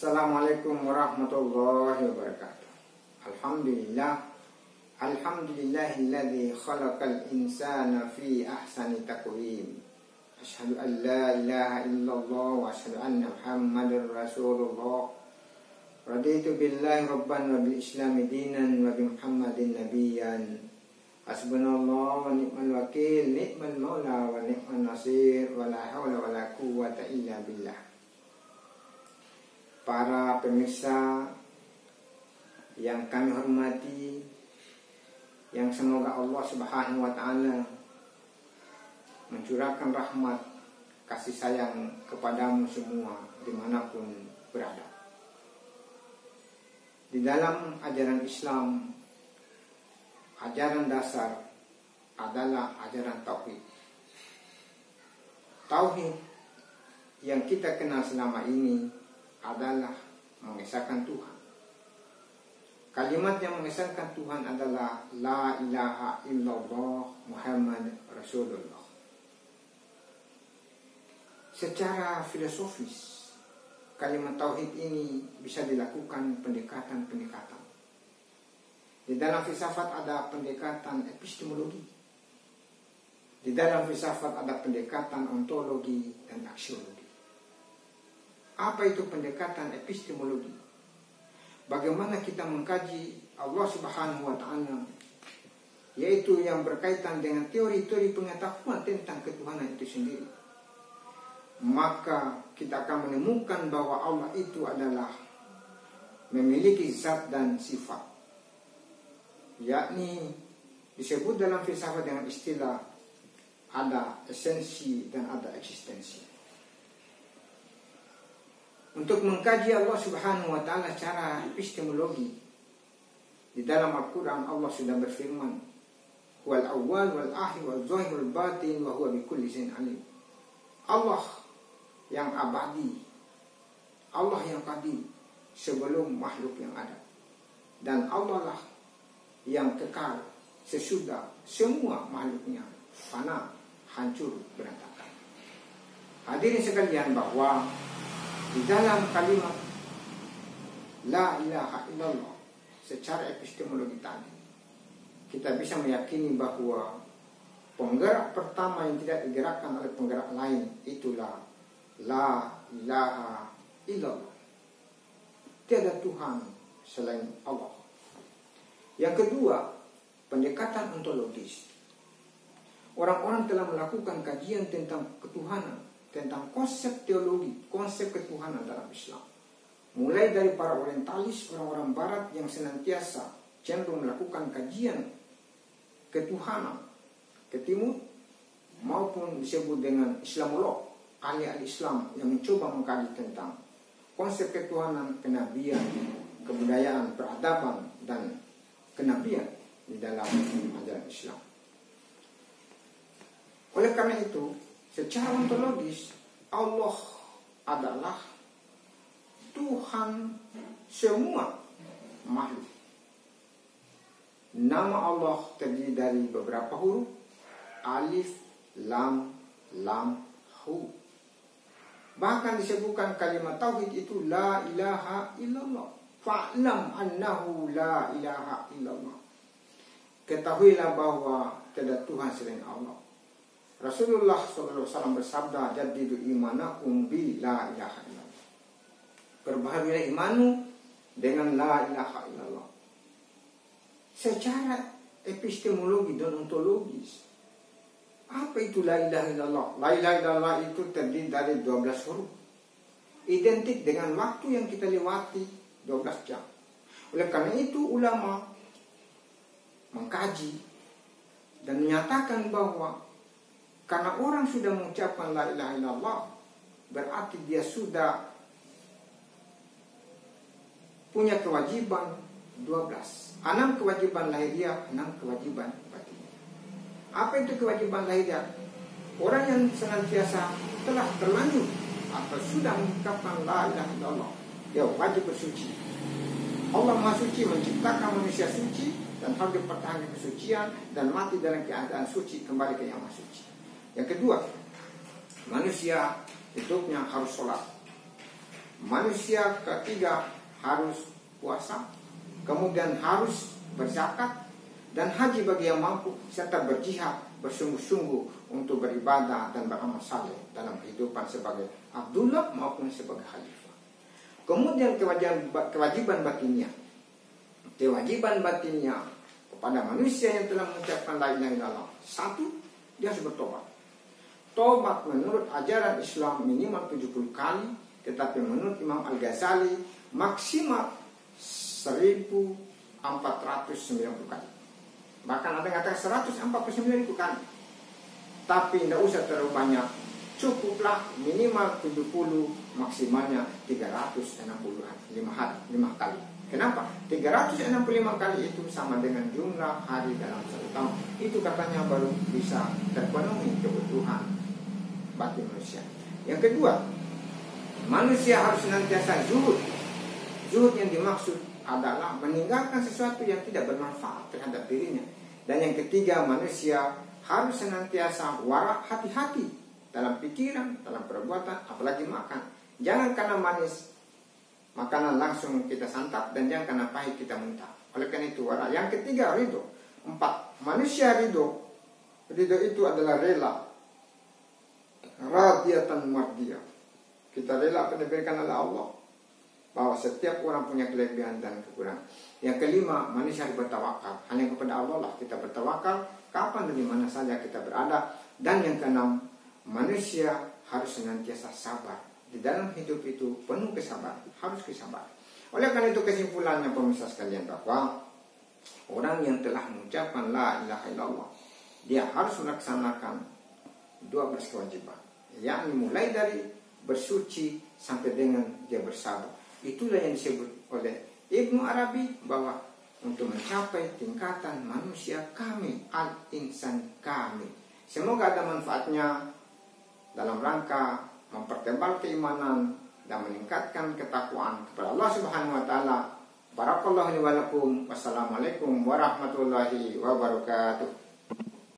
Assalamualaikum warahmatullahi wabarakatuh. Alhamdulillahilladzi khalaqal insana fi ahsani taqwim. Asyhadu an la ilaha illallah wa asyhadu anna Muhammadar Rasulullah. Raditu billahi rabban wa bil islami dinan wa bi Muhammadin nabiyyan. Hasbunallah wa ni'mal wakil, ni'mal maula wa ni'man nasir, wa la hawla wa la quwwata illa billah. Para pemirsa yang kami hormati, yang semoga Allah Subhanahu wa Ta'ala mencurahkan rahmat kasih sayang kepadamu semua dimanapun berada. Di dalam ajaran Islam, ajaran dasar adalah ajaran tauhid. Tauhid yang kita kenal selama ini adalah mengesahkan Tuhan. Kalimat yang mengesahkan Tuhan adalah La ilaha illallah Muhammad Rasulullah. Secara filosofis, kalimat tauhid ini bisa dilakukan pendekatan-pendekatan. Di dalam filsafat ada pendekatan epistemologi. Di dalam filsafat ada pendekatan ontologi dan aksiologi. Apa itu pendekatan epistemologi? Bagaimana kita mengkaji Allah Subhanahu wa Ta'ala, yaitu yang berkaitan dengan teori-teori pengetahuan tentang ketuhanan itu sendiri. Maka kita akan menemukan bahwa Allah itu adalah memiliki zat dan sifat, yakni disebut dalam filsafat dengan istilah ada esensi dan ada eksistensi. Untuk mengkaji Allah Subhanahu wa Ta'ala secara epistemologi, di dalam Al-Quran Allah sudah berfirman, Wal awwal wal akhir wal zahir wal batin wa huwa bikulli syai'in alim. Allah yang abadi, Allah yang qadim sebelum makhluk yang ada, dan Allah lah yang kekal sesudah semua makhluknya fana, hancur, berantakan. Hadirin sekalian, bahwa di dalam kalimat La ilaha illallah secara epistemologi tadi, kita bisa meyakini bahwa penggerak pertama yang tidak digerakkan oleh penggerak lain itulah La ilaha illallah. Tiada Tuhan selain Allah. Yang kedua, pendekatan ontologis. Orang-orang telah melakukan kajian tentang ketuhanan, tentang konsep teologi, konsep ketuhanan dalam Islam. Mulai dari para orientalis, orang-orang barat yang senantiasa cenderung melakukan kajian ketuhanan ke timur, maupun disebut dengan Islamolog, ahli-ahli Islam yang mencoba mengkaji tentang konsep ketuhanan, kenabian, kebudayaan, peradaban, dan kenabian di dalam ajaran Islam. Oleh karena itu, secara ontologis, Allah adalah Tuhan semua makhluk. Nama Allah terdiri dari beberapa huruf, alif, lam, hu. Bahkan disebutkan kalimat tauhid itu La ilaha illallah. Fa'lam annahu la ilaha illallah. Ketahuilah bahwa tiada Tuhan selain Allah. Rasulullah SAW bersabda, Jadidu imanakum bi la ilaha illallah. Perbaharuilah imanmu dengan la ilaha illallah. Secara epistemologi dan ontologis, apa itu la ilaha illallah? La ilaha illallah itu terdiri dari 12 huruf, identik dengan waktu yang kita lewati 12 jam. Oleh karena itu ulama mengkaji dan menyatakan bahwa karena orang sudah mengucapkan la ilaha illallah, berarti dia sudah punya kewajiban 12. 6 kewajiban lahiriah, 6 kewajiban batiniah. Apa itu kewajiban lahiriah? Orang yang senantiasa telah terlanjur atau sudah mengucapkan la ilaha illallah, dia wajib bersuci. Allah Maha Suci menciptakan manusia suci dan harus dipertahankan kesucian dan mati dalam keadaan suci, kembali ke yang Maha Suci. Yang kedua, manusia hidupnya harus sholat. manusia ketiga harus puasa, kemudian harus berzakat dan haji bagi yang mampu, serta berjihad bersungguh-sungguh untuk beribadah dan beramal saleh dalam kehidupan sebagai Abdullah maupun sebagai khalifah. Kemudian kewajiban batinnya. Kewajiban batinnya kepada manusia yang telah mengucapkan la ilaha illallah. Satu, dia harus bertobat. Tobat menurut ajaran Islam minimal 70 kali, tetapi menurut Imam Al-Ghazali maksimal 1490 kali. Bahkan ada yang katakan 149.000 kali. Tapi tidak usah terlalu banyak. Cukuplah minimal 70, maksimalnya 365 kali. Kenapa? 365 kali itu sama dengan jumlah hari dalam satu tahun. Itu katanya baru bisa terpenuhi kebutuhan batin manusia. Yang kedua, manusia harus senantiasa zuhud. Zuhud yang dimaksud adalah meninggalkan sesuatu yang tidak bermanfaat terhadap dirinya. Dan yang ketiga, manusia harus senantiasa wara, hati-hati dalam pikiran, dalam perbuatan, apalagi makan. Jangan karena manis makanan langsung kita santap, dan jangan karena pahit kita muntah. Oleh karena itu wara. Yang ketiga, ridho. 4, manusia ridho. Ridho itu adalah rela. Radiyatan mardiyah. Kita rela apa yang diberikan oleh Allah, bahwa setiap orang punya kelebihan dan kekurangan. Yang kelima, manusia harus bertawakal. Hanya kepada Allah lah kita bertawakal, kapan dan di mana saja kita berada. Dan yang keenam, manusia harus senantiasa sabar. Di dalam hidup itu penuh kesabaran, harus kesabaran. Oleh karena itu kesimpulannya pemirsa sekalian, bahwa orang yang telah mengucapkan la ilaha illallah, dia harus melaksanakan 12 kewajiban, yakni mulai dari bersuci sampai dengan dia bersabar. Itulah yang disebut oleh Ibnu Arabi bahwa untuk mencapai tingkatan manusia kamil, al-insan kamil. Semoga ada manfaatnya dalam rangka mempertebal keimanan dan meningkatkan ketakwaan kepada Allah Subhanahu wa taala. Barakallahu li wa lakum. Wassalamualaikum warahmatullahi wabarakatuh.